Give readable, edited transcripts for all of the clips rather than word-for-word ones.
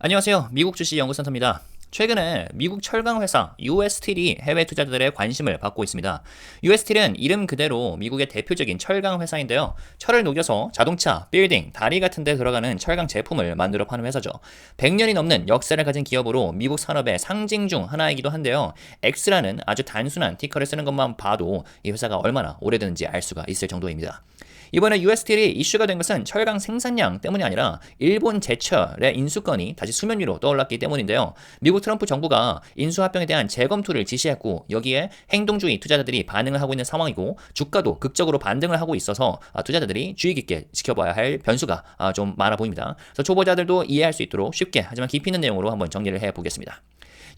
안녕하세요. 미국 주식 연구센터입니다. 최근에 미국 철강 회사 USSTL이 해외 투자자들의 관심을 받고 있습니다. USSTL은 이름 그대로 미국의 대표적인 철강 회사인데요. 철을 녹여서 자동차, 빌딩, 다리 같은 데 들어가는 철강 제품을 만들어 파는 회사죠. 100년이 넘는 역사를 가진 기업으로 미국 산업의 상징 중 하나이기도 한데요. X라는 아주 단순한 티커를 쓰는 것만 봐도 이 회사가 얼마나 오래됐는지 알 수가 있을 정도입니다. 이번에 USSTL이 이슈가 된 것은 철강 생산량 때문이 아니라 일본 제철의 인수건이 다시 수면 위로 떠올랐기 때문인데요. 미국 트럼프 정부가 인수합병에 대한 재검토를 지시했고 여기에 행동주의 투자자들이 반응을 하고 있는 상황이고 주가도 극적으로 반등을 하고 있어서 투자자들이 주의 깊게 지켜봐야 할 변수가 좀 많아 보입니다. 그래서 초보자들도 이해할 수 있도록 쉽게 하지만 깊이 있는 내용으로 한번 정리를 해보겠습니다.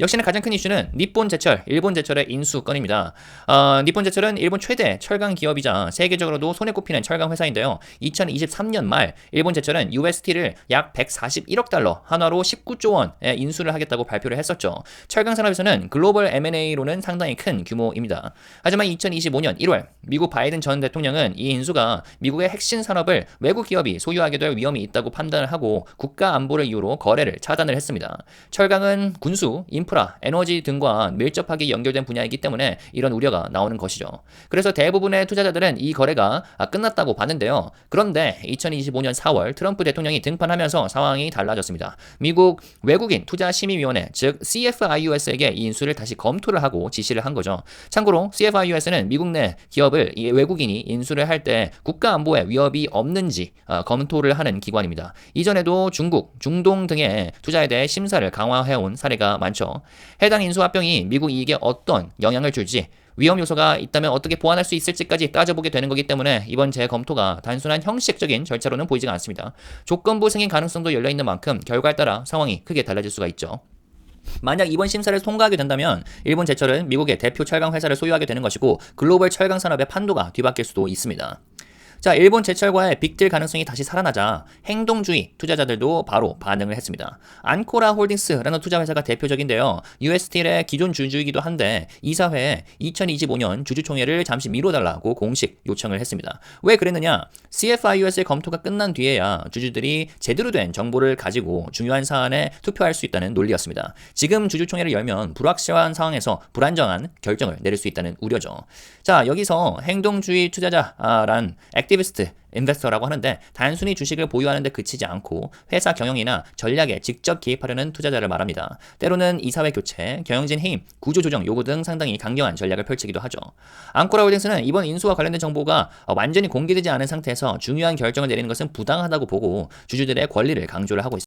역시나 가장 큰 이슈는 니폰 제철, 일본 제철의 인수 건입니다. 니폰 제철은 일본 최대 철강 기업이자 세계적으로도 손에 꼽히는 철강 회사인데요. 2023년 말 일본 제철은 USST를 약 141억 달러, 한화로 19조 원에 인수를 하겠다고 발표를 했었죠. 철강 산업에서는 글로벌 M&A로는 상당히 큰 규모입니다. 하지만 2025년 1월 미국 바이든 전 대통령은 이 인수가 미국의 핵심 산업을 외국 기업이 소유하게 될 위험이 있다고 판단을 하고 국가 안보를 이유로 거래를 차단을 했습니다. 철강은 군수, 인프라, 에너지 등과 밀접하게 연결된 분야이기 때문에 이런 우려가 나오는 것이죠. 그래서 대부분의 투자자들은 이 거래가 끝났다고 봤는데요. 그런데 2025년 4월 트럼프 대통령이 등판하면서 상황이 달라졌습니다. 미국 외국인 투자심의위원회 즉 CFIUS에게 이 인수를 다시 검토를 하고 지시를 한 거죠. 참고로 CFIUS는 미국 내 기업을 외국인이 인수를 할 때 국가 안보에 위협이 없는지 검토를 하는 기관입니다. 이전에도 중국, 중동 등의 투자에 대해 심사를 강화해온 사례가 많죠. 해당 인수합병이 미국 이익에 어떤 영향을 줄지 위험 요소가 있다면 어떻게 보완할 수 있을지까지 따져보게 되는 거기 때문에 이번 재검토가 단순한 형식적인 절차로는 보이지가 않습니다. 조건부 승인 가능성도 열려있는 만큼 결과에 따라 상황이 크게 달라질 수가 있죠. 만약 이번 심사를 통과하게 된다면 일본 제철은 미국의 대표 철강 회사를 소유하게 되는 것이고 글로벌 철강 산업의 판도가 뒤바뀔 수도 있습니다. 자, 일본 제철과의 빅딜 가능성이 다시 살아나자 행동주의 투자자들도 바로 반응을 했습니다. 안코라 홀딩스라는 투자회사가 대표적인데요. USSTL의 기존 주주이기도 한데 이사회에 2025년 주주총회를 잠시 미뤄달라고 공식 요청을 했습니다. 왜 그랬느냐? CFIUS의 검토가 끝난 뒤에야 주주들이 제대로 된 정보를 가지고 중요한 사안에 투표할 수 있다는 논리였습니다. 지금 주주총회를 열면 불확실한 상황에서 불안정한 결정을 내릴 수 있다는 우려죠. 자, 여기서 행동주의 투자자란 액티비스트 인베스터라고 하는데 단순히 주식을 보유하는 데 그치지 않고 회사 경영이나 전략에 직접 개입하려는 투자자를 말합니다. 때로는 이사회 교체, 경영진 해임, 구조조정 요구 등 상당히 강경한 전략을 펼치기도 하죠. 앙코라 홀딩스는 이번 인수와 관련된 정보가 완전히 공개되지 않은 상태에서 중요한 결정을 내리는 것은 부당하다고 보고 주주들의 권리를 강조를 하고 있습니다.